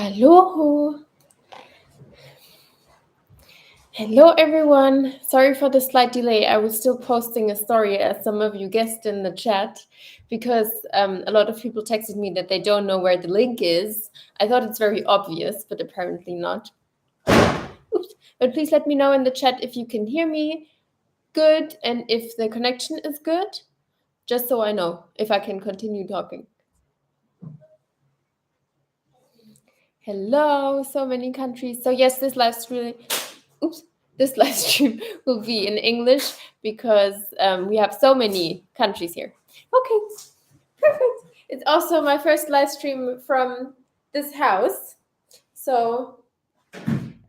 Hello. Hello, everyone. Sorry for the slight delay. I was still posting a story, as some of you guessed in the chat, because a lot of people texted me that they don't know where the link is. I thought it's very obvious, but apparently not. Oops. But please let me know in the chat if you can hear me good and if the connection is good, just so I know if I can continue talking. Hello, so many countries. So yes, this live stream will be in English because we have so many countries here. Okay, perfect. It's also my first live stream from this house. So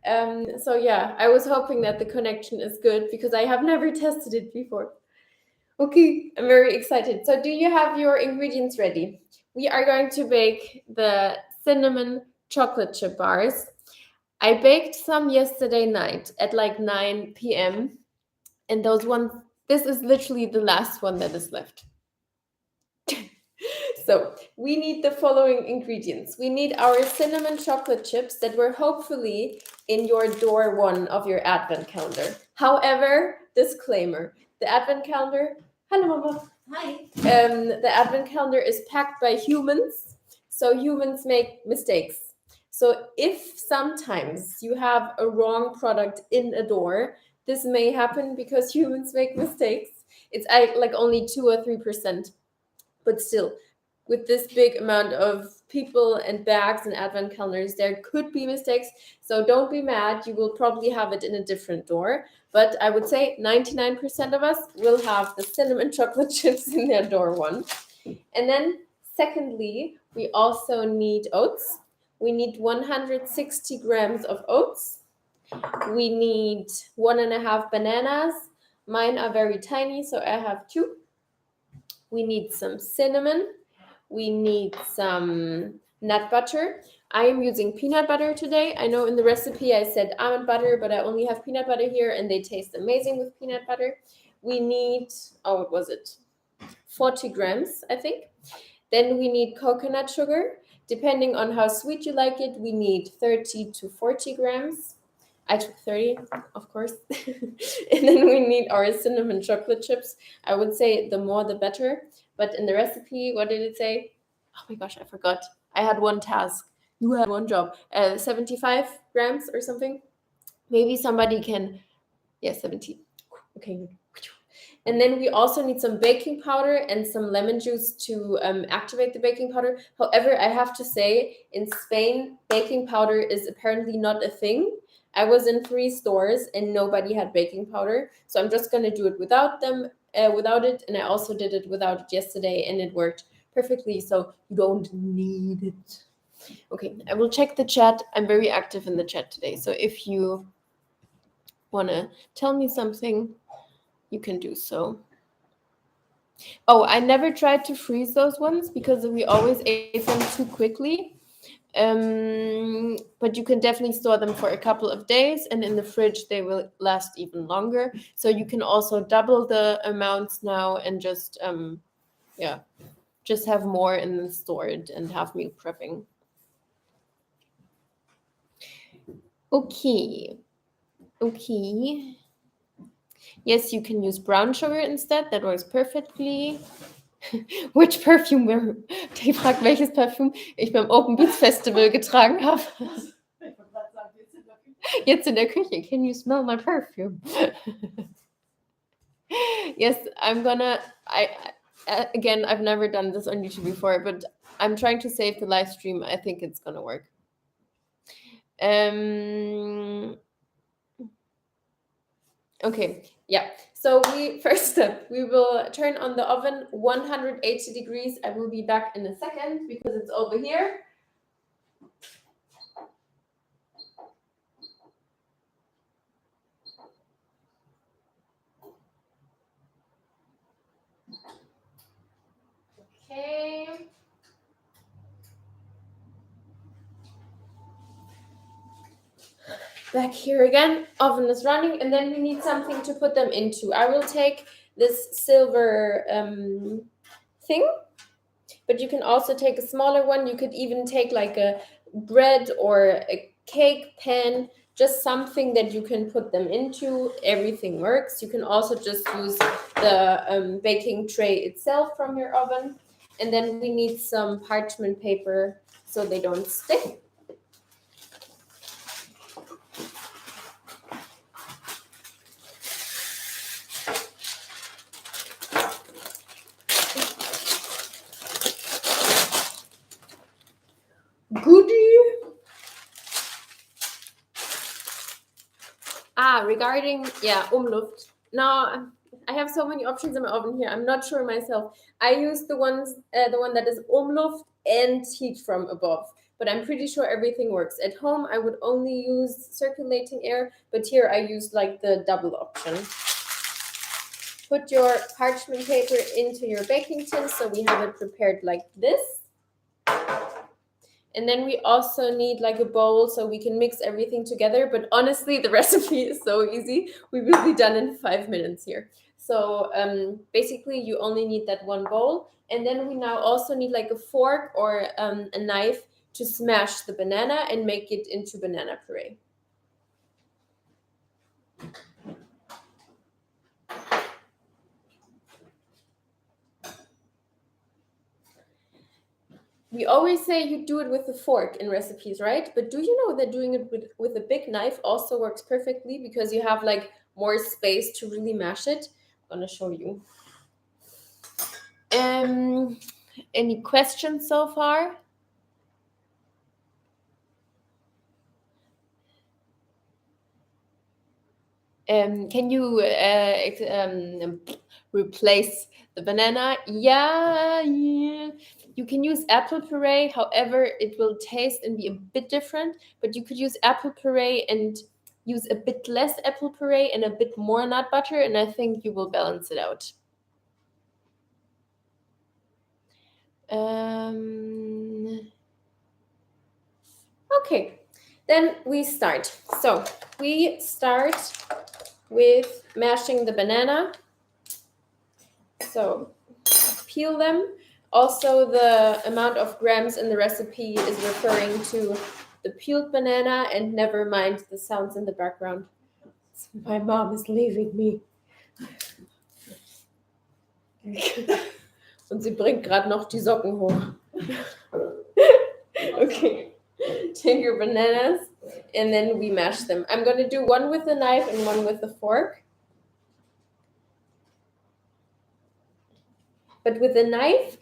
yeah, I was hoping that the connection is good because I have never tested it before. Okay, I'm very excited. So do you have your ingredients ready? We are going to bake the cinnamon chocolate chip bars. I baked some yesterday night at like 9 p.m. And those ones, this is literally the last one that is left. So we need the following ingredients. We need our cinnamon chocolate chips that were hopefully in your door one of your advent calendar. However, disclaimer, the advent calendar, hello mama. Hi. The advent calendar is packed by humans, so humans make mistakes. So if sometimes you have a wrong product in a door, this may happen because humans make mistakes. It's like only 2 or 3%, but still, with this big amount of people and bags and advent calendars, there could be mistakes. So don't be mad. You will probably have it in a different door. But I would say 99% of us will have the cinnamon chocolate chips in their door one. And then, secondly, we also need oats. We need 160 grams of oats. We need 1.5 bananas. Mine are very tiny, so I have 2. We need some cinnamon. We need some nut butter. I am using peanut butter today. I know in the recipe I said almond butter, but I only have peanut butter here and they taste amazing with peanut butter. We need, what was it? 40 grams, I think. Then we need coconut sugar. Depending on how sweet you like it, we need 30 to 40 grams. I took 30, of course. And then we need our cinnamon chocolate chips. I would say the more the better. But in the recipe, what did it say? Oh my gosh, I forgot. I had one task. You had one job. 75 grams or something. Maybe somebody can. Yeah, 70. Okay, good. And then we also need some baking powder and some lemon juice to activate the baking powder. However, I have to say, in Spain, baking powder is apparently not a thing. I was in 3 stores and nobody had baking powder, so I'm just gonna do it without it. And I also did it without it yesterday, and it worked perfectly. So you don't need it. Okay, I will check the chat. I'm very active in the chat today, so if you wanna tell me something, you can do so. Oh, I never tried to freeze those ones because we always ate them too quickly. But you can definitely store them for a couple of days, and in the fridge they will last even longer. So you can also double the amounts now and just have more in them stored and have meal prepping. Okay. Yes, you can use brown sugar instead. That works perfectly. Which perfume? Die fragt, welches Parfüm ich beim Open Beats Festival getragen habe. Jetzt in der Küche. Can you smell my perfume? Yes, again, I've never done this on YouTube before, but I'm trying to save the live stream. I think it's gonna work. Okay, yeah. So first step, we will turn on the oven 180 degrees. I will be back in a second because it's over here. Okay. Back here again, oven is running, and then we need something to put them into. I will take this silver thing, but you can also take a smaller one. You could even take like a bread or a cake pan, just something that you can put them into. Everything works. You can also just use the baking tray itself from your oven. And then we need some parchment paper so they don't stick. Goodie. Regarding, Umluft. Now, I have so many options in my oven here. I'm not sure myself. I use the one that is Umluft and heat from above. But I'm pretty sure everything works. At home, I would only use circulating air, but here I use like the double option. Put your parchment paper into your baking tin, so we have it prepared like this. And then we also need like a bowl so we can mix everything together. But honestly, the recipe is so easy. We will be done in 5 minutes here. So basically, you only need that one bowl. And then we now also need like a fork or a knife to smash the banana and make it into banana puree. We always say you do it with a fork in recipes, right? But do you know that doing it with a big knife also works perfectly because you have like more space to really mash it? I'm gonna show you. Any questions so far? Can you replace the banana? Yeah. You can use apple puree. However, it will taste and be a bit different. But you could use apple puree and use a bit less apple puree and a bit more nut butter, and I think you will balance it out. Okay, then we start. So we start with mashing the banana. So peel them. Also, the amount of grams in the recipe is referring to the peeled banana, and never mind the sounds in the background. My mom is leaving me. Und sie bringt gerade noch die Socken hoch. Okay. Take your bananas and then we mash them. I'm going to do one with a knife and one with a fork. But with a knife,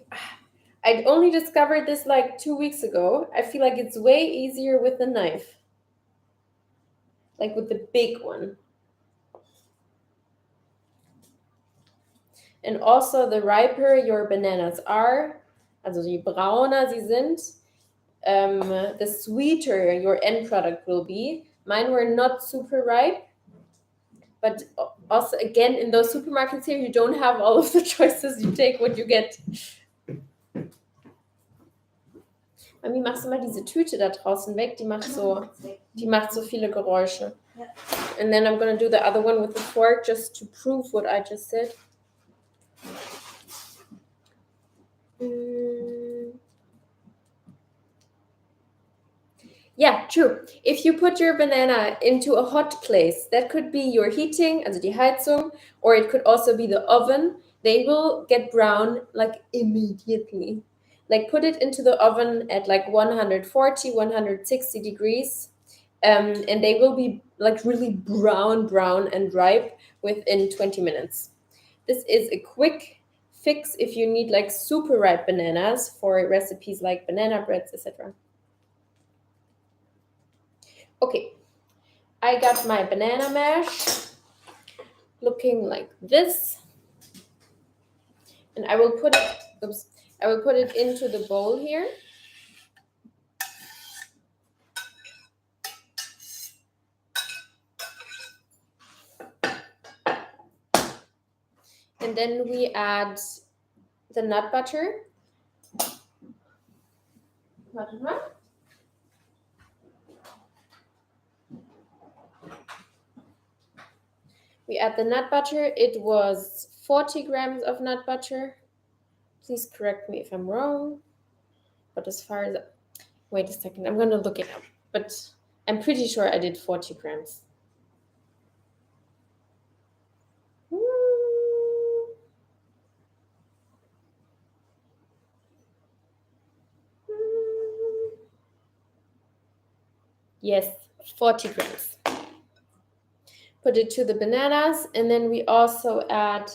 I'd only discovered this like 2 weeks ago. I feel like it's way easier with a knife. Like with the big one. And also the riper your bananas are, also je brauner sie sind, the sweeter your end product will be. Mine were not super ripe. But also, again, in those supermarkets here, you don't have all of the choices. You take what you get. Mami, machst du mal diese Tüte da draußen weg? Die macht so viele Geräusche. And then I'm going to do the other one with the fork just to prove what I just said. Yeah, true. If you put your banana into a hot place, that could be your heating, also die Heizung, or it could also be the oven. They will get brown like immediately. Like put it into the oven at like 140, 160 degrees, and they will be like really brown and ripe within 20 minutes. This is a quick fix if you need like super ripe bananas for recipes like banana breads, etc. Okay, I got my banana mash looking like this. And I will put it into the bowl here. And then we add the nut butter. We add the nut butter. It was 40 grams of nut butter. Please correct me if I'm wrong. But as far as Wait a second, I'm gonna look it up, but I'm pretty sure I did 40 grams. Yes, 40 grams. Put it to the bananas, and then we also add,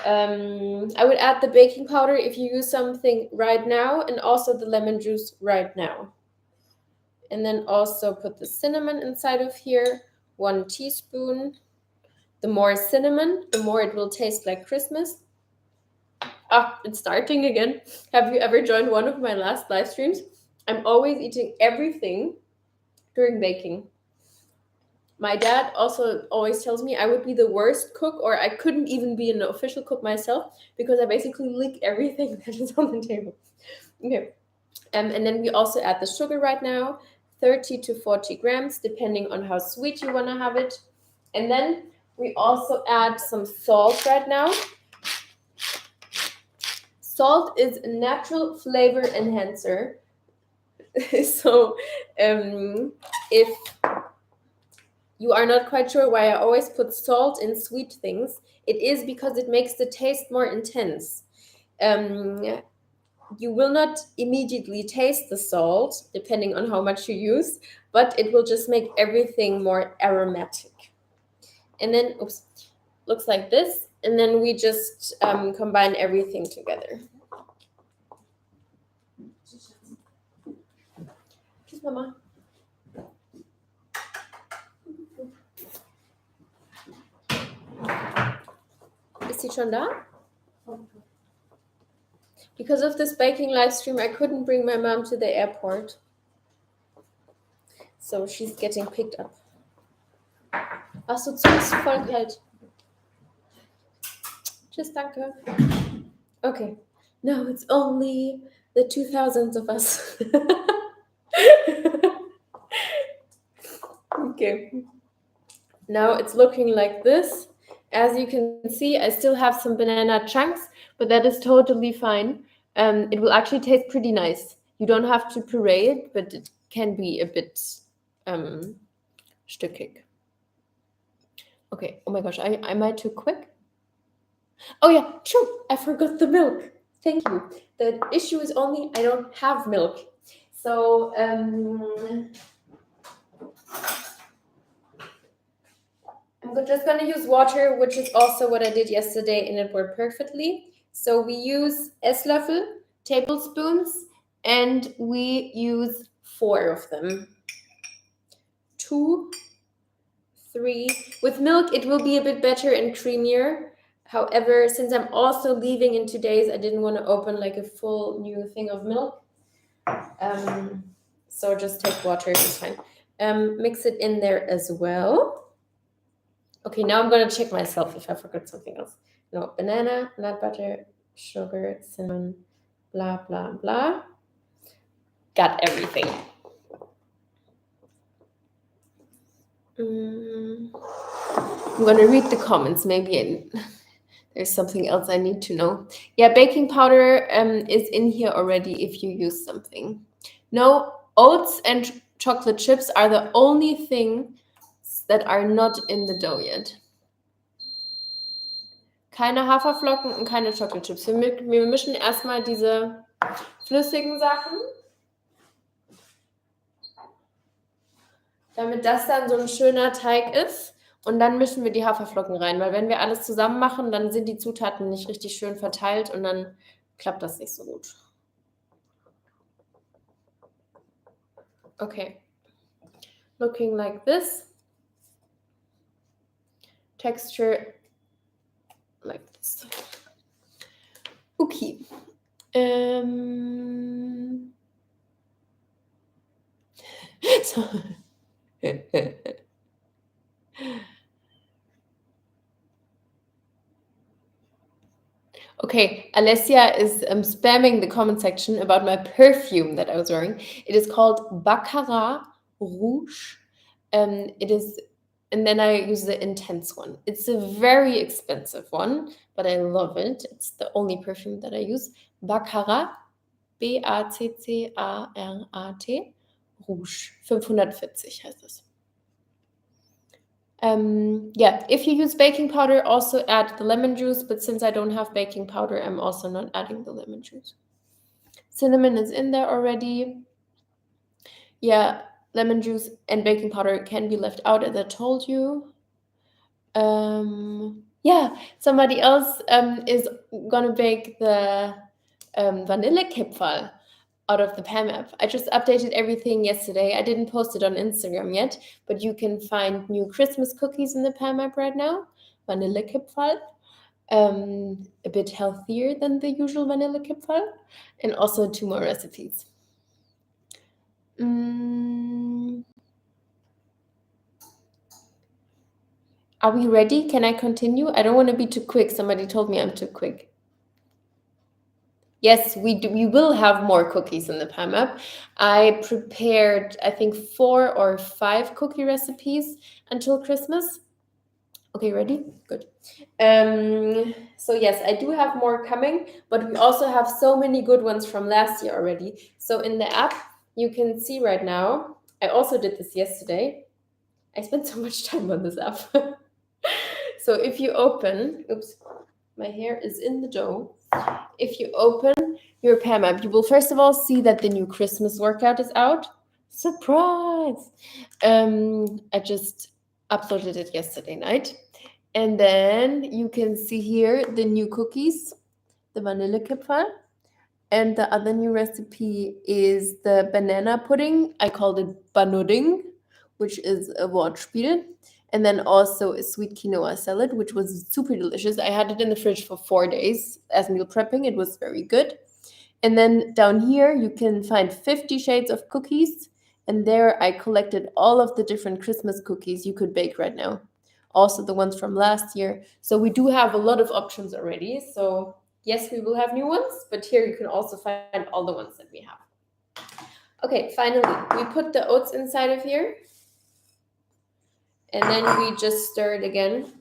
I would add the baking powder if you use something right now, and also the lemon juice right now. And then also put the cinnamon inside of here, 1 teaspoon. The more cinnamon, the more it will taste like Christmas. Ah, it's starting again. Have you ever joined one of my last live streams? I'm always eating everything during baking. My dad also always tells me I would be the worst cook, or I couldn't even be an official cook myself, because I basically lick everything that is on the table. Okay. And then we also add the sugar right now, 30 to 40 grams, depending on how sweet you want to have it. And then we also add some salt right now. Salt is a natural flavor enhancer. So if you are not quite sure why I always put salt in sweet things, it is because it makes the taste more intense. You will not immediately taste the salt, depending on how much you use, but it will just make everything more aromatic. And then, oops, looks like this. And then we just combine everything together. Tschüss, Mama. Ist sie schon da? Because of this baking live stream, I couldn't bring my mom to the airport. So she's getting picked up. Ach so, zu ist voll kalt. Tschüss, danke. Okay. Now it's only the 2000s of us. Okay. Now it's looking like this. As you can see, I still have some banana chunks, but that is totally fine. It will actually taste pretty nice. You don't have to puree it, but it can be a bit stückig. Okay. Oh my gosh, am I too quick? Oh yeah, true. I forgot the milk. Thank you. The issue is only I don't have milk. So I'm just going to use water, which is also what I did yesterday, and it worked perfectly. So we use Esslöffel, tablespoons, and we use 4 of them. 2, 3. With milk, it will be a bit better and creamier. However, since I'm also leaving in 2 days, I didn't want to open like a full new thing of milk. So just take water, it's fine. Mix it in there as well. Okay, now I'm going to check myself if I forgot something else. No, banana, nut butter, sugar, cinnamon, blah, blah, blah. Got everything. I'm going to read the comments. Maybe there's something else I need to know. Yeah, baking powder is in here already if you use something. No, oats and chocolate chips are the only thing that are not in the dough yet. Keine Haferflocken und keine Chocolate Chips. Wir mischen erstmal diese flüssigen Sachen, damit das dann so ein schöner Teig ist. Und dann mischen wir die Haferflocken rein, weil wenn wir alles zusammen machen, dann sind die Zutaten nicht richtig schön verteilt und dann klappt das nicht so gut. Okay. Looking like this. Texture like this. Okay. So. Okay, Alessia is spamming the comment section about my perfume that I was wearing. It is called Baccarat Rouge. It is, and then I use the intense one. It's a very expensive one, but I love it. It's the only perfume that I use. Baccarat B-A-C-C-A-R-A-T. Rouge. 540 heißt es. Yeah, if you use baking powder, also add the lemon juice, but since I don't have baking powder, I'm also not adding the lemon juice. Cinnamon is in there already. Yeah, lemon juice and baking powder can be left out, as I told you. Yeah, somebody else is gonna bake the Vanillekipferl out of the Pam app. I just updated everything yesterday. I didn't post it on Instagram yet, but you can find new Christmas cookies in the Pam app right now. Vanillekipferl, a bit healthier than the usual Vanillekipferl, and also 2 more recipes. Are we ready? Can I continue? I don't want to be too quick. Somebody told me I'm too quick. Yes, we do. We will have more cookies in the Pam app. I prepared, I think, 4 or 5 cookie recipes until Christmas. Okay, ready? Good. So yes, I do have more coming, but we also have so many good ones from last year already. So in the app, you can see right now, I also did this yesterday. I spent so much time on this app. So if you open, oops, my hair is in the dough. If you open your Pam app, you will first of all see that the new Christmas workout is out. Surprise! I just uploaded it yesterday night. And then you can see here the new cookies, the Vanillekipferl. And the other new recipe is the banana pudding. I called it Banudding, which is a Wortspiel. And then also a sweet quinoa salad, which was super delicious. I had it in the fridge for 4 days as meal prepping. It was very good. And then down here, you can find 50 shades of cookies. And there I collected all of the different Christmas cookies you could bake right now. Also the ones from last year. So we do have a lot of options already. So yes, we will have new ones, but here you can also find all the ones that we have. Okay, finally, we put the oats inside of here. And then we just stir it again.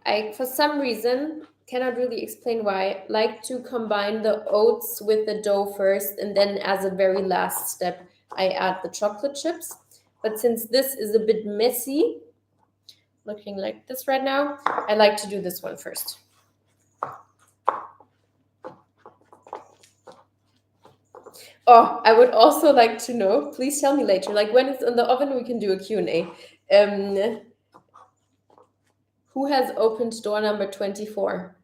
I, for some reason, cannot really explain why, like to combine the oats with the dough first, and then as a very last step, I add the chocolate chips. But since this is a bit messy, looking like this right now, I like to do this one first. Oh, I would also like to know, please tell me later, like when it's in the oven, we can do a Q&A. Who has opened door number 24?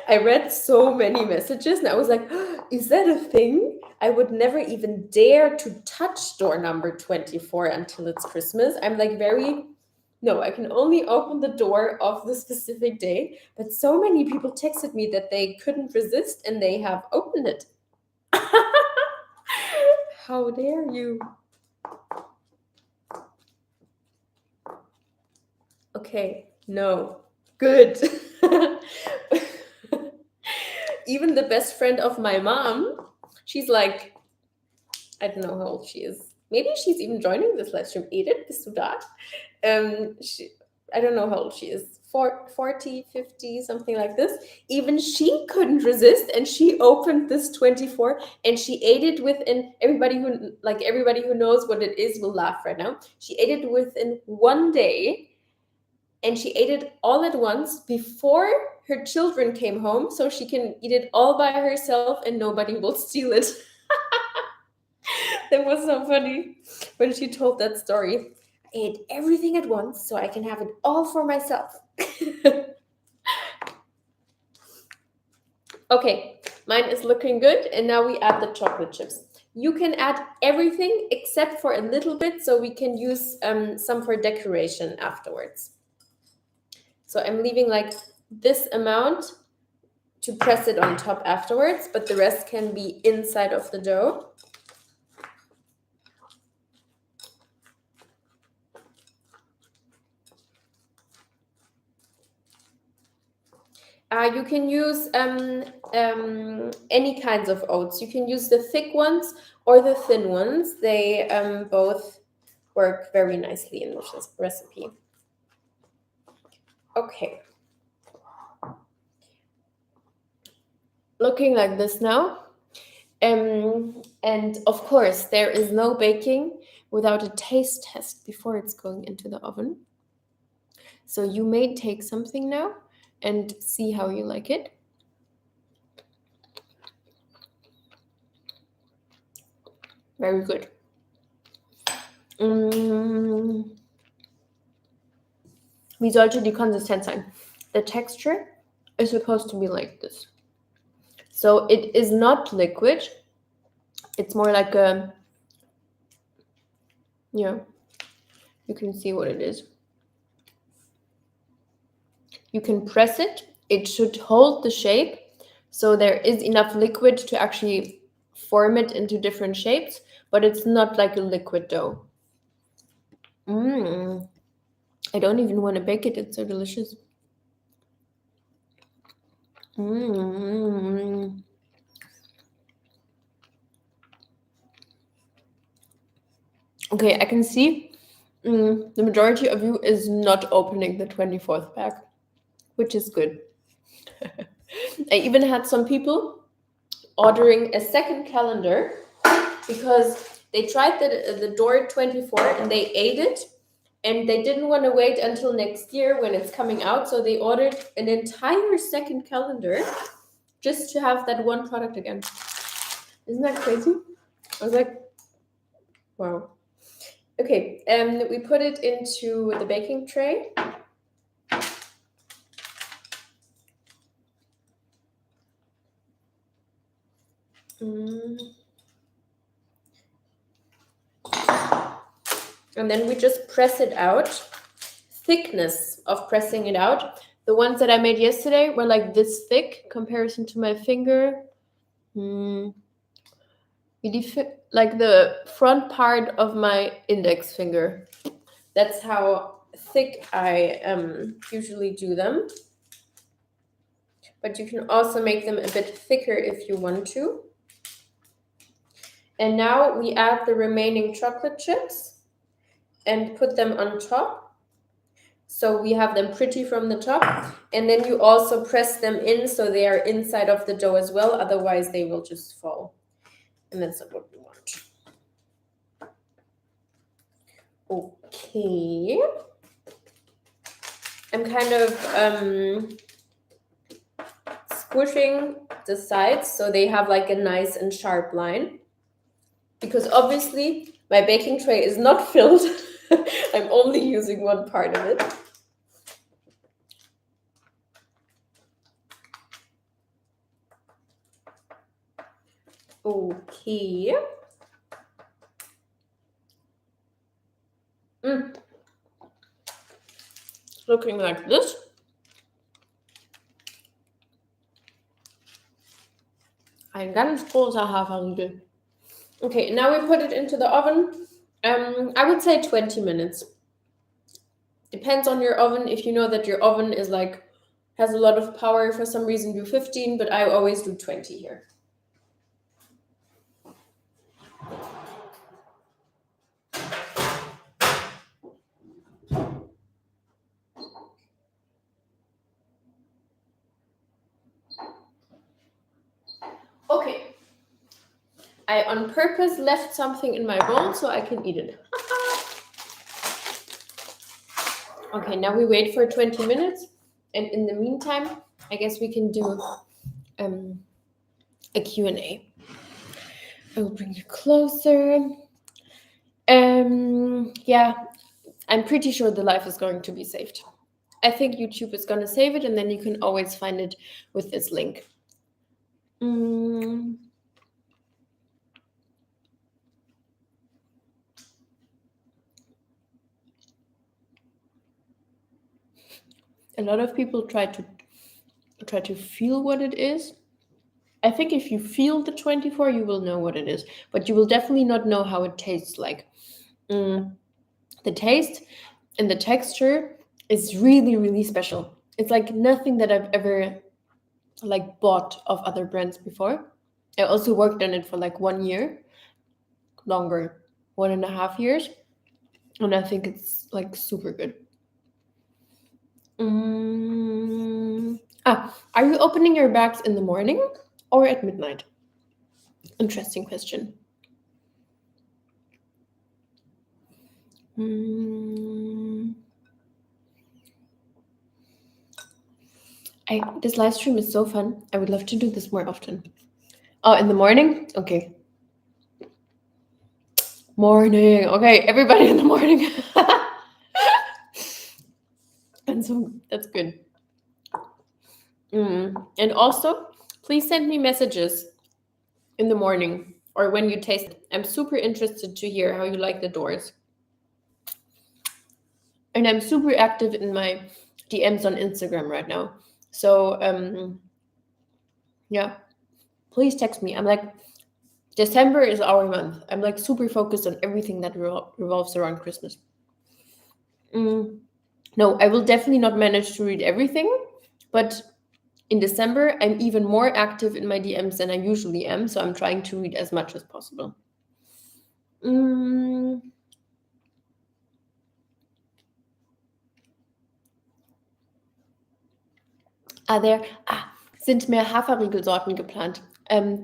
I read so many messages and I was like, oh, is that a thing? I would never even dare to touch door number 24 until it's Christmas. I'm like no, I can only open the door of the specific day. But so many people texted me that they couldn't resist and they have opened it. How dare you? Okay, no. Good. Even the best friend of my mom, she's like, I don't know how old she is. Maybe she's even joining this live stream. Edith, bist du da? I don't know how old she is. 40, 50, something like this. Even she couldn't resist, and she opened this 24, and she ate it within, everybody who knows what it is will laugh right now. She ate it within 1 day, and she ate it all at once before her children came home, so she can eat it all by herself and nobody will steal it. That was so funny when she told that story. I ate everything at once so I can have it all for myself. Okay, mine is looking good, and now we add the chocolate chips. You can add everything except for a little bit, so we can use some for decoration afterwards. So I'm leaving like this amount to press it on top afterwards, but the rest can be inside of the dough. You can use any kinds of oats. You can use the thick ones or the thin ones. They both work very nicely in this recipe. Okay. looking like this now. And of course, there is no baking without a taste test before it's going into the oven. So you may take something now and see how you like it. Very good. Wie sollte die Konsistenz sein? The texture is supposed to be like this. So it is not liquid. It's more like a, yeah, you can see what it is. You can press it. It should hold the shape. So there is enough liquid to actually form it into different shapes, but it's not like a liquid dough. I don't even want to bake it. It's so delicious. Okay, I can see the majority of you is not opening the 24th pack, which is good. I even had some people ordering a second calendar because they tried the door 24 and they ate it and they didn't want to wait until next year when it's coming out, so they ordered an entire second calendar just to have that one product again. Isn't that crazy? I was like, wow. Okay, we put it into the baking tray. And then we just press it out. Thickness of pressing it out. The ones that I made yesterday were like this thick comparison to my finger. Like the front part of my index finger. That's how thick I usually do them. But you can also make them a bit thicker if you want to. And now we add the remaining chocolate chips and put them on top. So we have them pretty from the top. And then you also press them in so they are inside of the dough as well. Otherwise, they will just fall. And that's not what we want. Okay. I'm kind of squishing the sides so they have like a nice and sharp line. Because obviously my baking tray is not filled. I'm only using one part of it. Okay. Looking like this. Ein ganz großer Haferriegel. Okay, now we put it into the oven. I would say 20 minutes. Depends on your oven. If you know that your oven is like has a lot of power, for some reason do 15, but I always do 20 here. Okay. I on purpose left something in my bowl so I can eat it. Okay, now we wait for 20 minutes. And in the meantime, I guess we can do a Q&A. I will bring you closer. Yeah, I'm pretty sure the live is going to be saved. I think YouTube is going to save it, and then you can always find it with this link. A lot of people try to feel what it is. I think if you feel the 24, you will know what it is, but you will definitely not know how it tastes like. The taste and the texture is really, really special. It's like nothing that I've ever like bought of other brands before. I also worked on it for like 1 year, longer, 1.5 years, and I think it's like super good. Are you opening your bags in the morning or at midnight? Interesting question. This live stream is so fun. I would love to do this more often. Oh, in the morning? Okay. Morning. Okay, everybody in the morning. And so that's good. And also, please send me messages in the morning or when you taste it. I'm super interested to hear how you like the doors. And I'm super active in my DMs on Instagram right now. So, yeah, please text me. I'm like, December is our month. I'm like super focused on everything that revolves around Christmas. No, I will definitely not manage to read everything, but in December, I'm even more active in my DMs than I usually am, so I'm trying to read as much as possible. Sind mehr Haferriegelsorten geplant?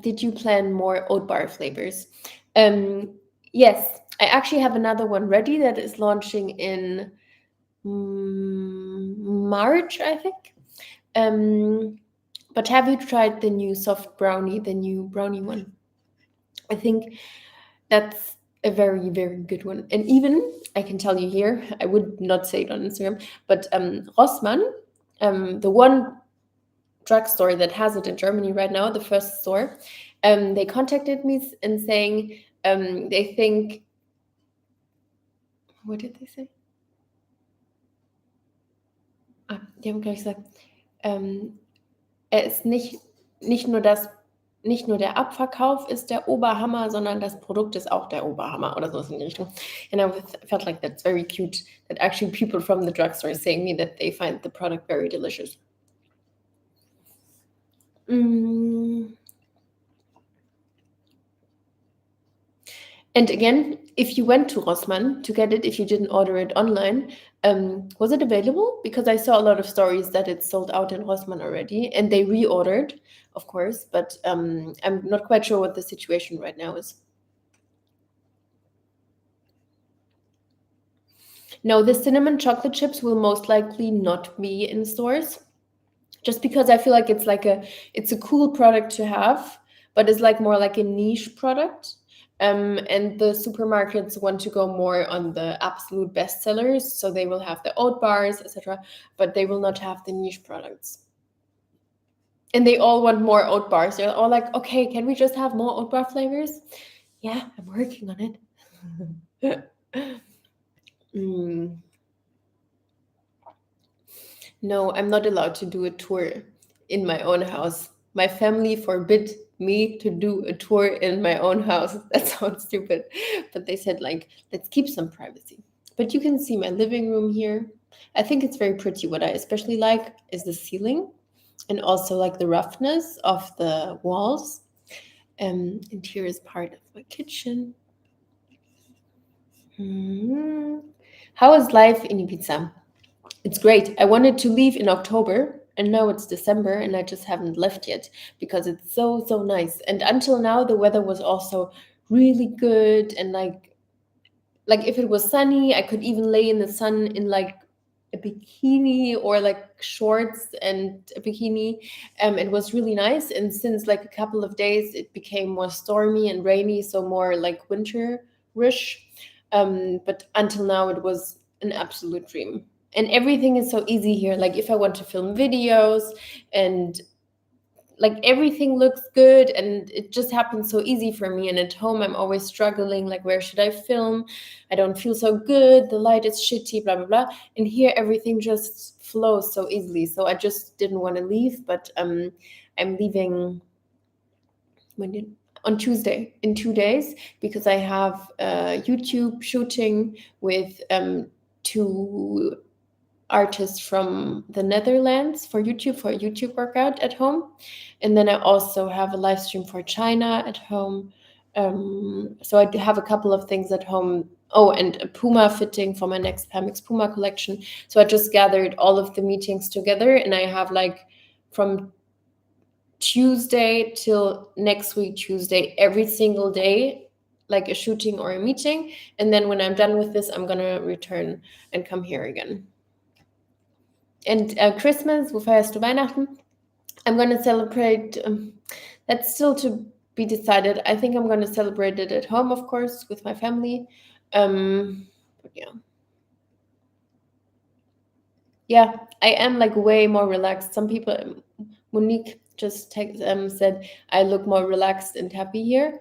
Did you plan more oat bar flavors? Yes, I actually have another one ready that is launching in March, I think. But have you tried the new soft brownie, the new brownie one? I think that's a very, very good one. And even, I can tell you here, I would not say it on Instagram, but Rossmann, the one drugstore that has it in Germany right now, the first store, they contacted me and saying they think, what did they say? Die haben gleich gesagt, er ist nicht nur der Abverkauf ist der Oberhammer, sondern das Produkt ist auch der Oberhammer oder sowas in die Richtung. And I felt like that's very cute that actually people from the drugstore are saying me that they find the product very delicious. And again, if you went to Rossmann to get it, if you didn't order it online, was it available? Because I saw a lot of stories that it's sold out in Rossmann already, and they reordered, of course, but I'm not quite sure what the situation right now is. No, the cinnamon chocolate chips will most likely not be in stores, just because I feel like it's a cool product to have, but it's like more like a niche product. And the supermarkets want to go more on the absolute bestsellers, so they will have the oat bars, etc., but they will not have the niche products. And they all want more oat bars. They're all like, okay, can we just have more oat bar flavors? Yeah, I'm working on it. No, I'm not allowed to do a tour in my own house. My family forbid me to do a tour in my own house. That sounds stupid. But they said, like, let's keep some privacy. But you can see my living room here. I think it's very pretty. What I especially like is the ceiling and also like the roughness of the walls. And here is part of my kitchen. How is life in Ibiza? It's great. I wanted to leave in October, and now it's December, and I just haven't left yet because it's so, so nice. And until now, the weather was also really good. And like if it was sunny, I could even lay in the sun in like a bikini or like shorts and a bikini. It was really nice. And since like a couple of days, it became more stormy and rainy, so more like winter-ish. But until now, it was an absolute dream. And everything is so easy here. Like if I want to film videos and like everything looks good and it just happens so easy for me. And at home, I'm always struggling. Like, where should I film? I don't feel so good. The light is shitty, blah, blah, blah. And here, everything just flows so easily. So I just didn't want to leave, but I'm leaving on Tuesday in 2 days because I have a YouTube shooting with 2 artists from the Netherlands for a YouTube workout at home. And then I also have a live stream for China at home. So I do have a couple of things at home. Oh, and a Puma fitting for my next Pamix Puma collection. So I just gathered all of the meetings together, and I have like from Tuesday till next week Tuesday, every single day, like a shooting or a meeting. And then when I'm done with this, I'm gonna return and come here again. And Christmas, wo feierst du Weihnachten? I'm gonna celebrate. That's still to be decided. I think I'm gonna celebrate it at home, of course, with my family. But yeah, I am like way more relaxed. Some people, Monique just said I look more relaxed and happy here.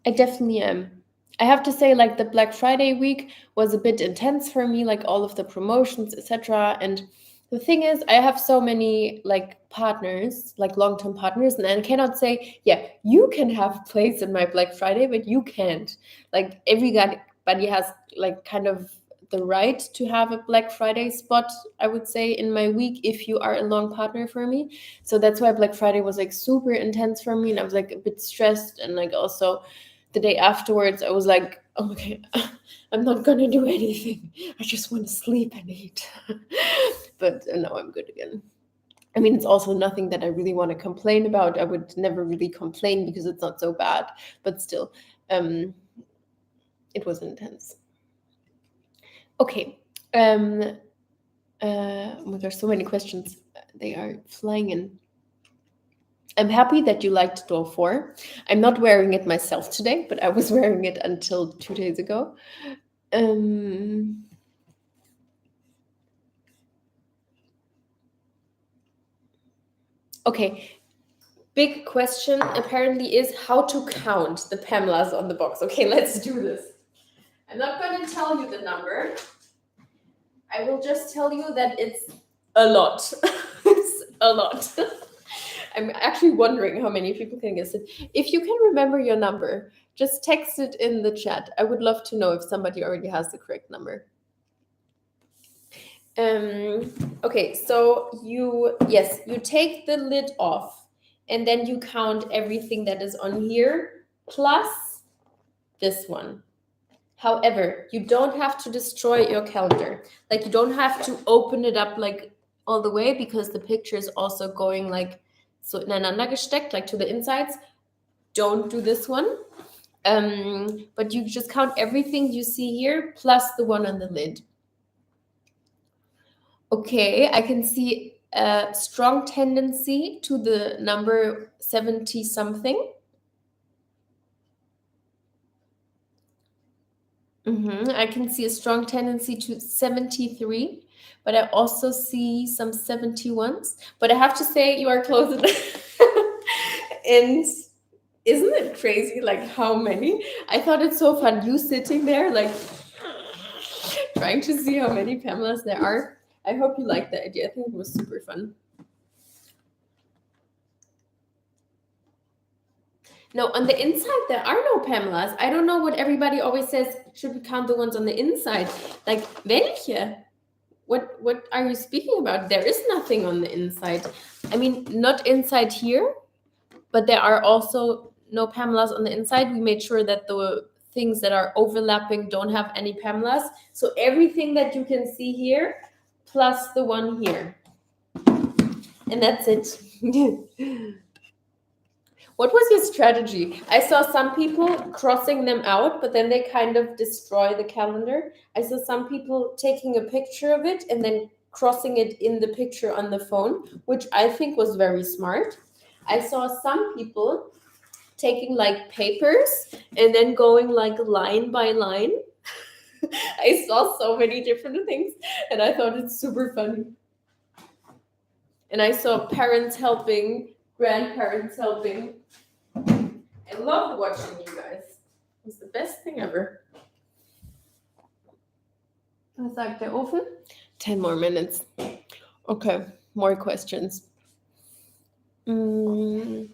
I definitely am. I have to say, like the Black Friday week was a bit intense for me, like all of the promotions, etc. And the thing is, I have so many like partners, like long-term partners, and I cannot say, yeah, you can have place in my Black Friday, but you can't. Like everybody has like kind of the right to have a Black Friday spot, I would say, in my week if you are a long partner for me. So that's why Black Friday was like super intense for me, and I was like a bit stressed, and like also the day afterwards I was like, oh, okay, I'm not gonna do anything, I just want to sleep and eat. But now I'm good again. I mean, it's also nothing that I really want to complain about. I would never really complain because it's not so bad, but still, it was intense. Okay. There's so many questions. They are flying in. I'm happy that you liked door 4. I'm not wearing it myself today, but I was wearing it until 2 days ago. Okay. Big question apparently is how to count the Pamelas on the box. Okay, let's do this. I'm not going to tell you the number. I will just tell you that it's a lot. It's a lot. I'm actually wondering how many people can guess it. If you can remember your number, just text it in the chat. I would love to know if somebody already has the correct number. Okay, so you take the lid off and then you count everything that is on here plus this one. However, you don't have to destroy your calendar. Like you don't have to open it up like all the way because the picture is also going like so ineinander gesteckt, like to the insides. Don't do this one. But you just count everything you see here plus the one on the lid. Okay, I can see a strong tendency to the number 70 something. I can see a strong tendency to 73, but I also see some 71s. But I have to say, you are close enough. And isn't it crazy, like how many? I thought it's so fun. You sitting there, like trying to see how many Pamelas there are. I hope you liked the idea. I think it was super fun. No, on the inside there are no Pamelas. I don't know what everybody always says. Should we count the ones on the inside? Like welche? What are you speaking about? There is nothing on the inside. I mean, not inside here, but there are also no Pamelas on the inside. We made sure that the things that are overlapping don't have any Pamelas. So everything that you can see here plus the one here. And that's it. What was your strategy? I saw some people crossing them out, but then they kind of destroy the calendar. I saw some people taking a picture of it and then crossing it in the picture on the phone, which I think was very smart. I saw some people taking like papers and then going like line by line. I saw so many different things and I thought it's super funny. And I saw parents helping, grandparents helping. I loved watching you guys. It was the best thing ever. Was sagt der Ofen? 10 more minutes. Okay, more questions. Oops.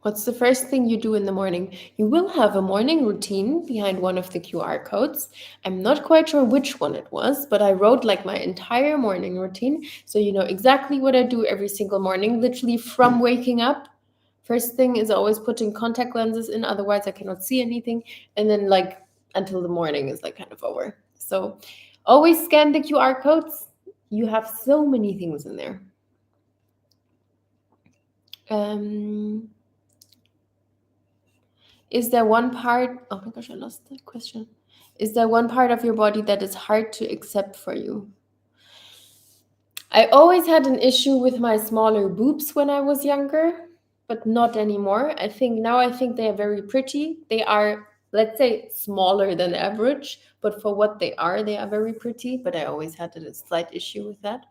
What's the first thing you do in the morning? You will have a morning routine behind one of the QR codes. I'm not quite sure which one it was, but I wrote like my entire morning routine. So you know exactly what I do every single morning, literally from waking up, First thing is always putting contact lenses in, otherwise I cannot see anything. And then like until the morning is like kind of over. So always scan the QR codes. You have so many things in there. Is there one part, oh my gosh, I lost the question. Is there one part of your body that is hard to accept for you? I always had an issue with my smaller boobs when I was younger, but not anymore. I think they are very pretty. They are, let's say, smaller than average, but for what they are very pretty. But I always had a slight issue with that.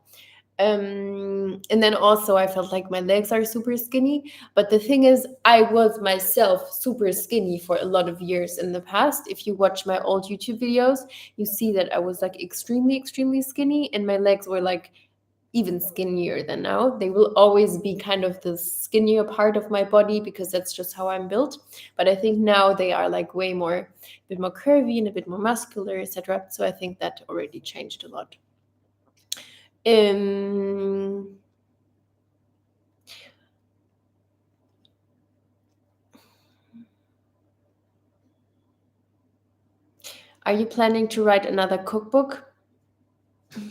And then also I felt like my legs are super skinny. But the thing is, I was myself super skinny for a lot of years in the past. If you watch my old YouTube videos, you see that I was like extremely, extremely skinny, and my legs were like even skinnier than now. They will always be kind of the skinnier part of my body because that's just how I'm built. But I think now they are like way more, a bit more curvy and a bit more muscular, etc. So I think that already changed a lot. Are you planning to write another cookbook?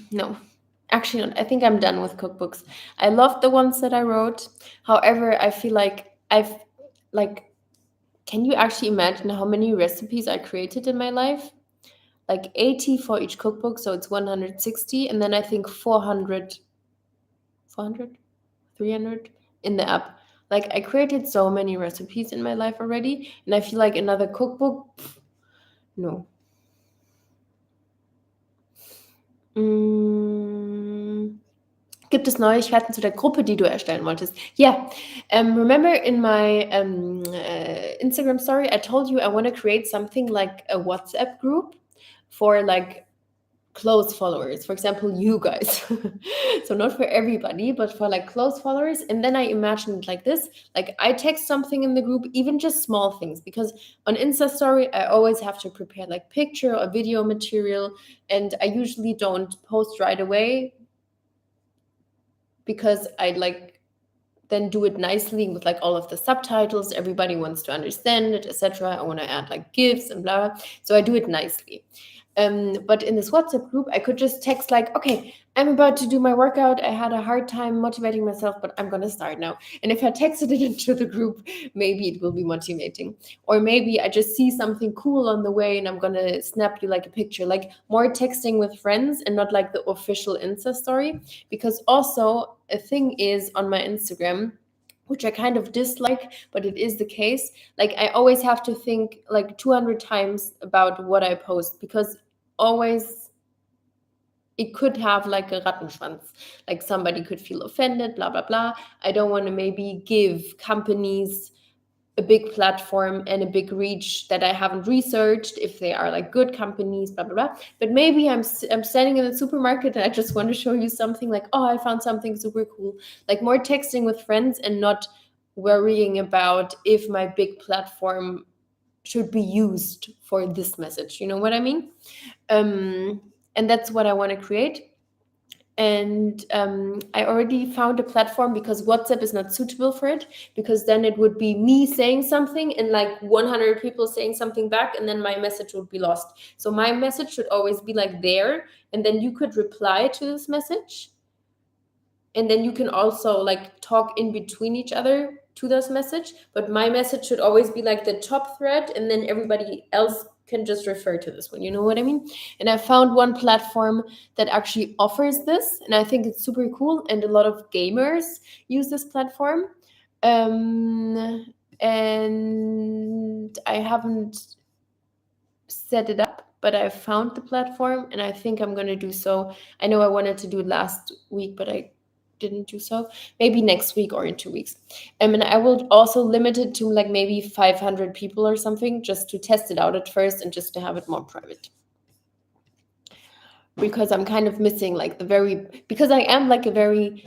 No. Actually, I think I'm done with cookbooks. I loved the ones that I wrote. However, I feel like can you actually imagine how many recipes I created in my life? Like 80 for each cookbook, so it's 160. And then I think 400, 300 in the app. Like I created so many recipes in my life already. And I feel like another cookbook, no. Gibt es Neuigkeiten zu der Gruppe, die du erstellen wolltest? Yeah. Remember in my Instagram story, I told you I want to create something like a WhatsApp group for like close followers, for example, you guys. So not for everybody, but for like close followers. And then I imagined like this, like I text something in the group, even just small things, because on Insta story, I always have to prepare like picture or video material. And I usually don't post right away because I like then do it nicely with like all of the subtitles. Everybody wants to understand it, etc. I want to add like GIFs and blah, blah. So I do it nicely. But in this WhatsApp group, I could just text like, okay, I'm about to do my workout. I had a hard time motivating myself, but I'm going to start now. And if I texted it into the group, maybe it will be motivating. Or maybe I just see something cool on the way and I'm going to snap you like a picture, like more texting with friends and not like the official Insta story. Because also a thing is on my Instagram, which I kind of dislike, but it is the case. Like I always have to think like 200 times about what I post because always it could have like a Rattenschwanz, like somebody could feel offended, blah, blah, blah. I don't want to maybe give companies a big platform and a big reach that I haven't researched if they are like good companies, blah, blah, blah. But maybe I'm standing in the supermarket and I just want to show you something like, oh, I found something super cool. Like more texting with friends and not worrying about if my big platform should be used for this message. You know what I mean? And that's what I want to create. And I already found a platform because WhatsApp is not suitable for it, because then it would be me saying something and like 100 people saying something back, and then my message would be lost. So my message should always be like there, and then you could reply to this message. And then you can also like talk in between each other to this message. But my message should always be like the top thread, and then everybody else can just refer to this one. You know what I mean? And I found one platform that actually offers this, and I think it's super cool. And a lot of gamers use this platform. And I haven't set it up, but I found the platform, and I think I'm going to do so. I know I wanted to do it last week, but I didn't do so. Maybe next week or in 2 weeks. And I will also limit it to like maybe 500 people or something, just to test it out at first and just to have it more private. Because I'm kind of missing like because I am like a very,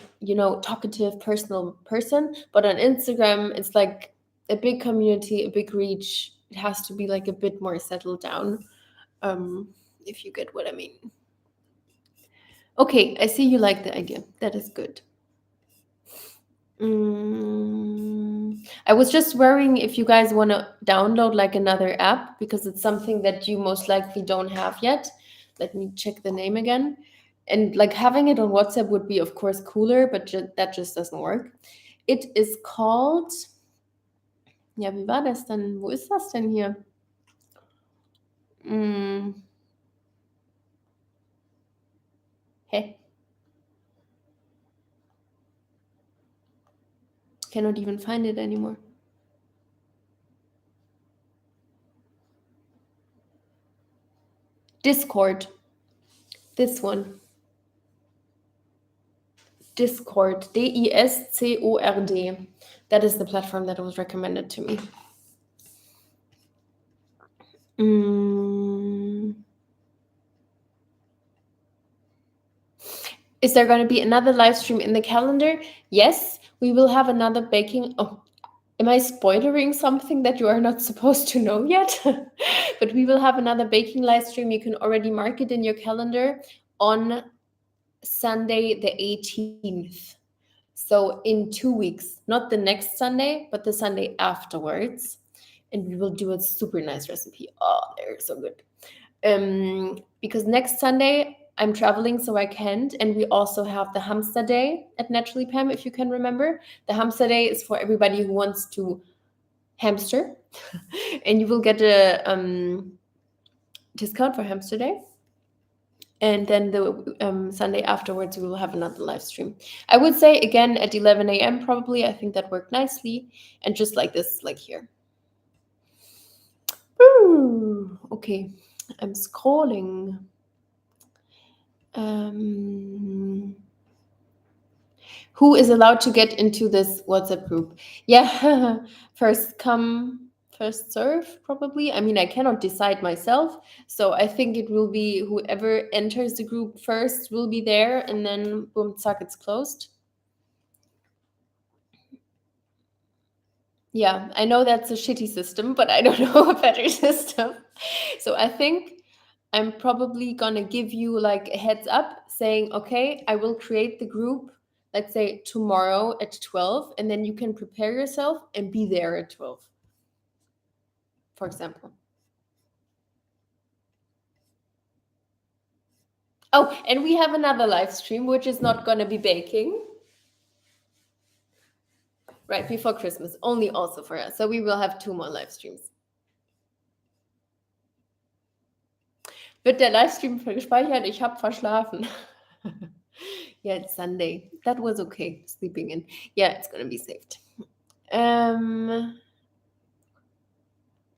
talkative, personal person, but on Instagram, it's like a big community, a big reach. It has to be like a bit more settled down, if you get what I mean. Okay, I see you like the idea. That is good. I was just worrying if you guys want to download like another app because it's something that you most likely don't have yet. Let me check the name again. And like having it on WhatsApp would be, of course, cooler, but that just doesn't work. It is called. Ja, wie war das denn? Wo ist das denn hier? Hey, cannot even find it anymore. Discord. This one. Discord. Discord. That is the platform that was recommended to me. Is there going to be another live stream in the calendar? Yes, we will have another baking. Oh, am I spoiling something that you are not supposed to know yet? But we will have another baking live stream. You can already mark it in your calendar on Sunday the 18th. So in 2 weeks, not the next Sunday, but the Sunday afterwards. And we will do a super nice recipe. Oh, they're so good. Because next Sunday I'm traveling, so I can't. And we also have the Hamster Day at Naturally Pam, if you can remember. The Hamster Day is for everybody who wants to hamster. And you will get a discount for Hamster Day. And then the Sunday afterwards, we will have another live stream. I would say, again, at 11 a.m. probably. I think that worked nicely. And just like this, like here. Ooh, okay. I'm scrolling. Who is allowed to get into this WhatsApp group? Yeah, first come, first serve, probably. I mean, I cannot decide myself. So I think it will be whoever enters the group first will be there, and then boom, zack, it's closed. Yeah, I know that's a shitty system, but I don't know a better system. So I think I'm probably gonna give you like a heads up saying, okay, I will create the group, let's say tomorrow at 12, and then you can prepare yourself and be there at 12, for example. Oh, and we have another live stream, which is not gonna be baking. Right before Christmas, only also for us. So we will have 2 more live streams. Wird der Livestream gespeichert? Ich habe verschlafen. Yeah, it's Sunday. That was okay, sleeping in. Yeah, it's gonna be saved.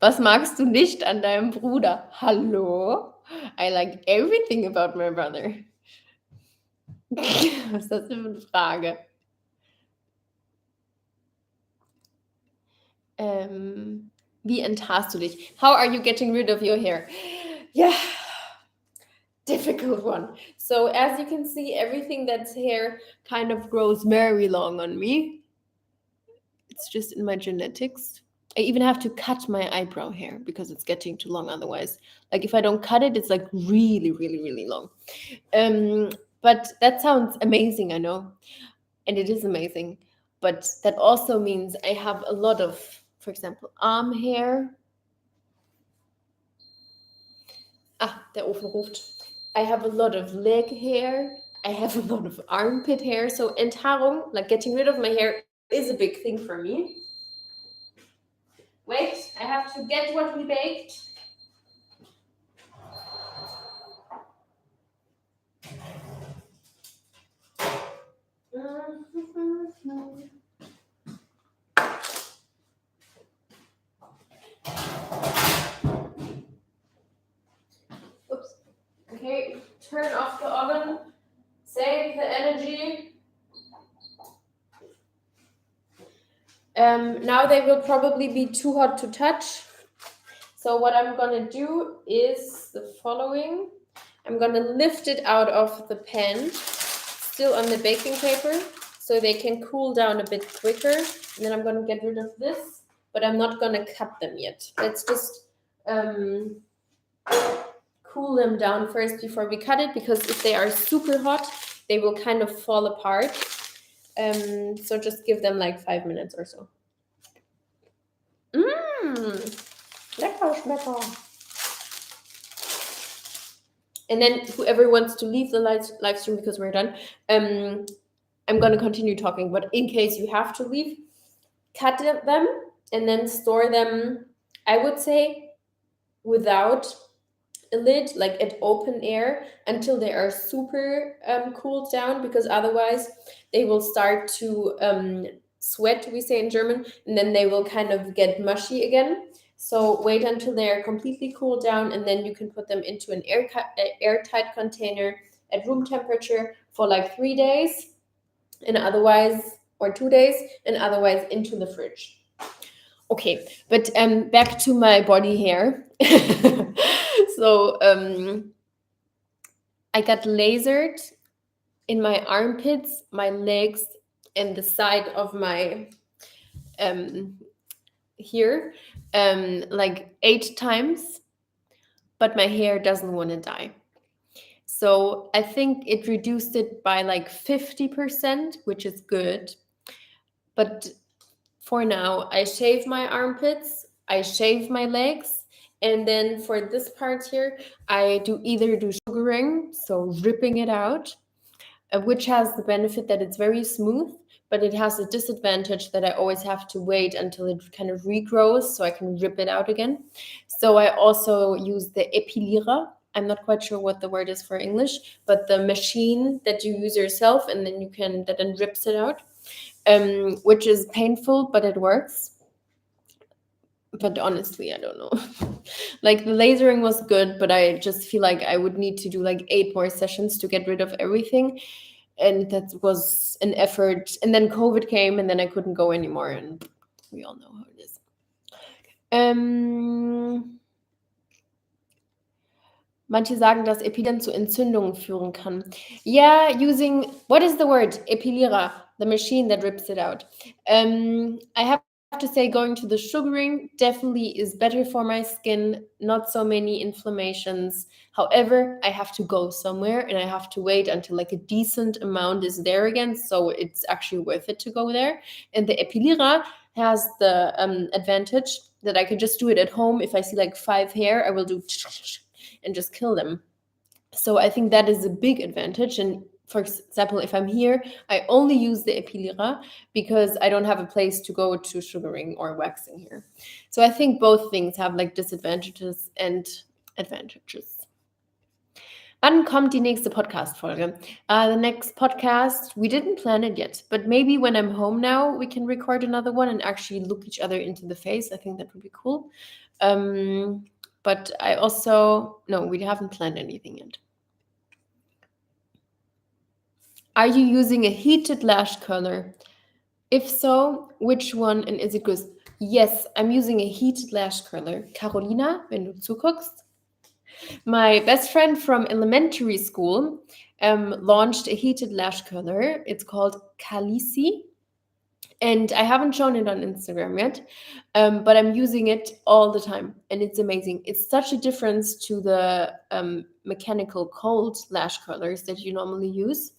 Was magst du nicht an deinem Bruder? Hallo? I like everything about my brother. Was ist das für eine Frage? Wie enthaarst du dich? How are you getting rid of your hair? Yeah, difficult one. So as you can see, everything that's hair kind of grows very long on me. It's just in my genetics. I even have to cut my eyebrow hair because it's getting too long otherwise. Like if I don't cut it, it's like really, really, really long. But that sounds amazing, I know. And it is amazing. But that also means I have a lot of, for example, arm hair. Ah, der Ofen ruft. I have a lot of leg hair. I have a lot of armpit hair. So Enthaarung, like getting rid of my hair, is a big thing for me. Wait, I have to get what we baked. Oops. Okay, turn off the oven. Save the energy. Now they will probably be too hot to touch. So what I'm gonna do is the following. I'm gonna lift it out of the pan, still on the baking paper, so they can cool down a bit quicker. And then I'm gonna get rid of this, but I'm not gonna cut them yet. Let's just cool them down first before we cut it, because if they are super hot, they will kind of fall apart. So just give them like 5 minutes or so. Lecker schmecker. And then whoever wants to leave the live stream because we're done, I'm going to continue talking. But in case you have to leave, cut them and then store them, I would say, without a lid, like at open air, until they are super cooled down, because otherwise they will start to sweat, we say in German, and then they will kind of get mushy again. So wait until they are completely cooled down, and then you can put them into an airtight container at room temperature for like 3 days, and otherwise, or 2 days, and otherwise into the fridge. Okay, but back to my body hair. So I got lasered in my armpits, my legs, and the side of my here like 8 times, but my hair doesn't want to die. So I think it reduced it by like 50%, which is good. But for now, I shave my armpits, I shave my legs, and then for this part here, I either do sugaring, so ripping it out, which has the benefit that it's very smooth, but it has a disadvantage that I always have to wait until it kind of regrows so I can rip it out again. So I also use the epilierer. I'm not quite sure what the word is for English, but the machine that you use yourself and then that then rips it out, which is painful, but it works. But honestly, I don't know. Like the lasering was good, but I just feel like I would need to do like 8 more sessions to get rid of everything. And that was an effort. And then COVID came and then I couldn't go anymore. And we all know how it is. Manche sagen, dass Epilieren zu Entzündungen führen kann. Yeah, using, what is the word? Epilierer, the machine that rips it out. I have to say going to the sugaring definitely is better for my skin, not so many inflammations. However, I have to go somewhere and I have to wait until like a decent amount is there again, so it's actually worth it to go there. And the epilierer has the advantage that I can just do it at home. If I see like 5 hair, I will do and just kill them. So I think that is a big advantage. And for example, if I'm here, I only use the epilierer because I don't have a place to go to sugaring or waxing here. So I think both things have like disadvantages and advantages. Wann kommt die nächste Podcast-Folge? The next podcast, we didn't plan it yet, but maybe when I'm home now, we can record another one and actually look each other into the face. I think that would be cool. But I also, no, we haven't planned anything yet. Are you using a heated lash curler? If so, which one and is it good? Yes, I'm using a heated lash curler. Carolina, wenn du zuguckst. My best friend from elementary school launched a heated lash curler. It's called Khaleesi. And I haven't shown it on Instagram yet, but I'm using it all the time. And it's amazing. It's such a difference to the mechanical cold lash curlers that you normally use.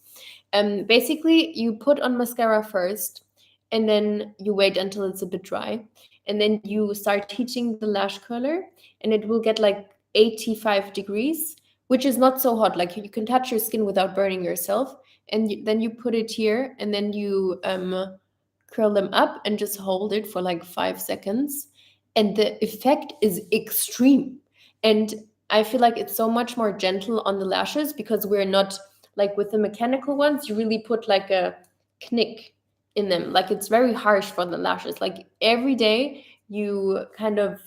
Basically, you put on mascara first, and then you wait until it's a bit dry. And then you start heating the lash curler, and it will get like 85 degrees, which is not so hot. Like you can touch your skin without burning yourself. And then you put it here, and then you curl them up and just hold it for like 5 seconds. And the effect is extreme. And I feel like it's so much more gentle on the lashes because we're not like with the mechanical ones, you really put like a knick in them. Like it's very harsh for the lashes. Like every day you kind of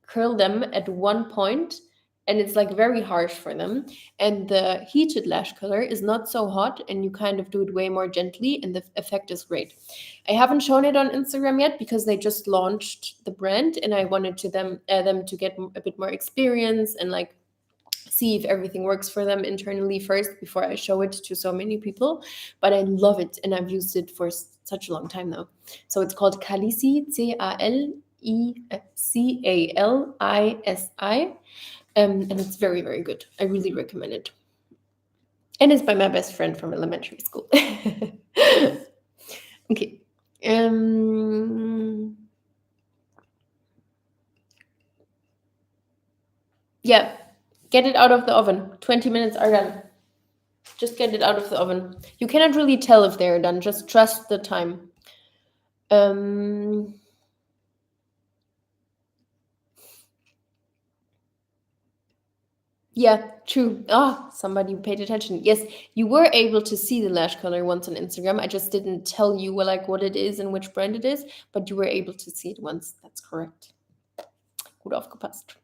curl them at one point and it's like very harsh for them. And the heated lash curler is not so hot and you kind of do it way more gently and the effect is great. I haven't shown it on Instagram yet because they just launched the brand and I wanted them to get a bit more experience and like see if everything works for them internally first before I show it to so many people. But I love it and I've used it for such a long time now. So it's called Khaleesi, Khaleesi, and it's very, very good. I really recommend it. And it's by my best friend from elementary school. Okay. Yeah, get it out of the oven. 20 minutes are done. Just get it out of the oven. You cannot really tell if they're done. Just trust the time. Yeah, true. Ah, somebody paid attention. Yes, you were able to see the lash color once on Instagram. I just didn't tell you like what it is and which brand it is, but you were able to see it once. That's correct. Gut aufgepasst.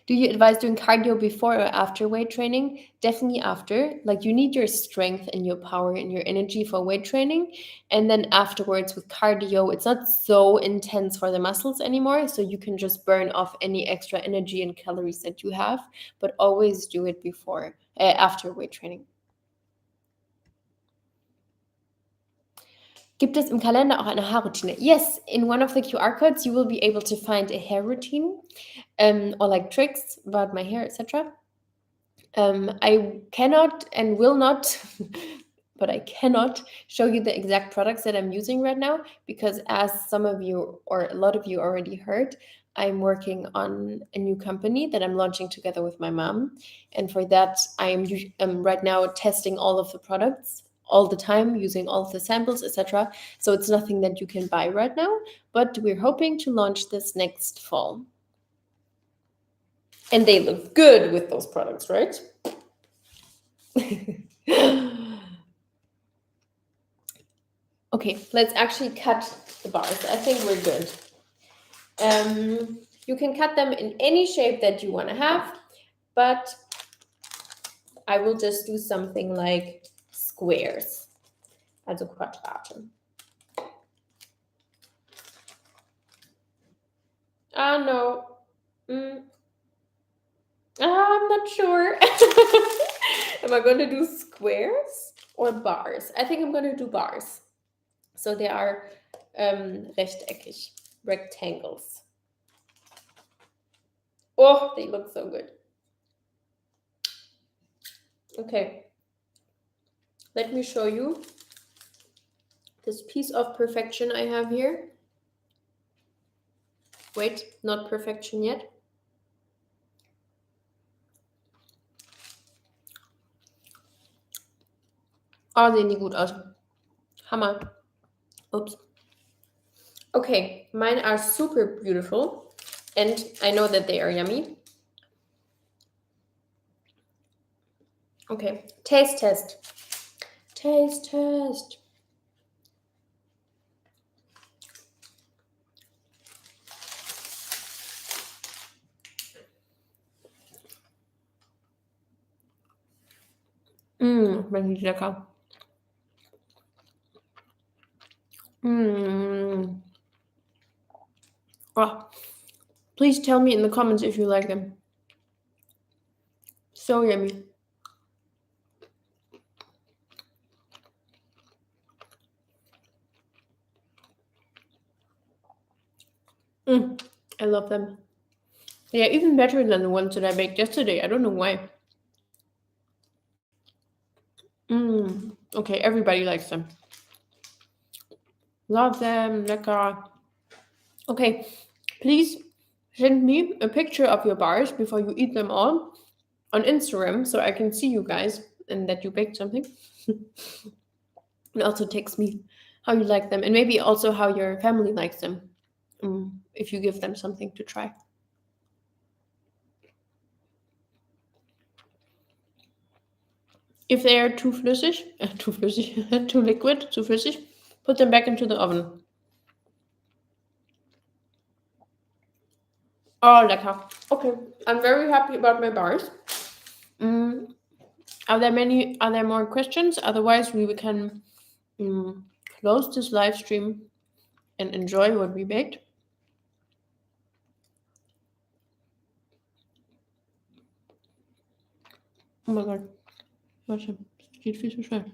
Do you advise doing cardio before or after weight training? Definitely after. Like you need your strength and your power and your energy for weight training. And then afterwards with cardio, it's not so intense for the muscles anymore. So you can just burn off any extra energy and calories that you have, but always do it after weight training. Gibt es im Kalender auch eine Haarroutine? Yes, in one of the QR codes, you will be able to find a hair routine or like tricks about my hair, etc. I cannot and will not, but I cannot show you the exact products that I'm using right now because, as some of you or a lot of you already heard, I'm working on a new company that I'm launching together with my mom. And for that, I'm right now testing all of the products all the time, using all of the samples, etc. So it's nothing that you can buy right now, but we're hoping to launch this next fall. And they look good with those products, right? Okay, let's actually cut the bars. I think we're good. You can cut them in any shape that you want to have, but I will just do something like squares, also Quadrate. Ah, no. I'm not sure. Am I going to do squares or bars? I think I'm going to do bars. So they are rechteckig, rectangles. Oh, they look so good. Okay. Let me show you this piece of perfection I have here. Wait, not perfection yet. Oh, sehen die gut aus. Hammer. Oops. Okay, mine are super beautiful, and I know that they are yummy. Okay, taste test. Taste test. Schmecken die lecker. Oh, please tell me in the comments if you like them. So yummy. I love them. They are even better than the ones that I baked yesterday. I don't know why. Okay, everybody likes them. Love them, lecker. Okay, please send me a picture of your bars before you eat them all on Instagram so I can see you guys and that you baked something. And also text me how you like them and maybe also how your family likes them if you give them something to try. If they are too flüssig, too liquid, too flüssig, put them back into the oven. Oh, lecker. Okay, I'm very happy about my bars. Are there more questions? Otherwise, we can close this live stream and enjoy what we baked. Oh mein Gott. Warte, es geht viel zu schnell.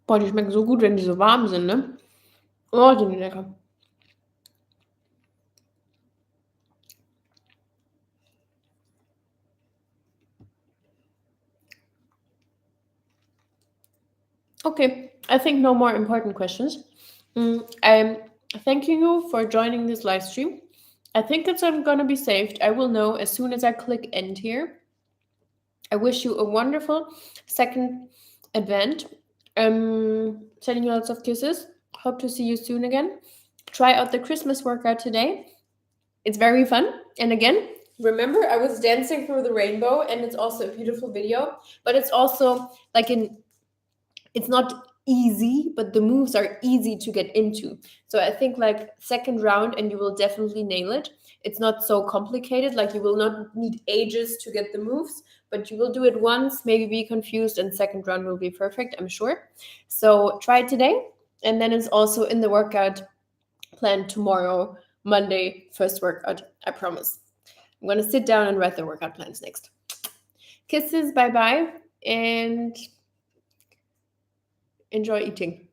Boah, die schmecken so gut, wenn die so warm sind, ne? Oh, sind die lecker. Okay, I think no more important questions. I'm thanking you for joining this live stream. I think it's going to be saved. I will know as soon as I click end here. I wish you a wonderful second advent. Sending you lots of kisses. Hope to see you soon again. Try out the Christmas workout today. It's very fun. And again, remember, I was dancing through the rainbow, and it's also a beautiful video, but it's also like it's not easy, but the moves are easy to get into. So I think like second round, and you will definitely nail it. It's not so complicated, like you will not need ages to get the moves, but you will do it once, maybe be confused, and second round will be perfect, I'm sure. So try it today, and then it's also in the workout plan tomorrow, Monday, first workout, I promise. I'm gonna sit down and write the workout plans next. Kisses, bye-bye, and enjoy eating.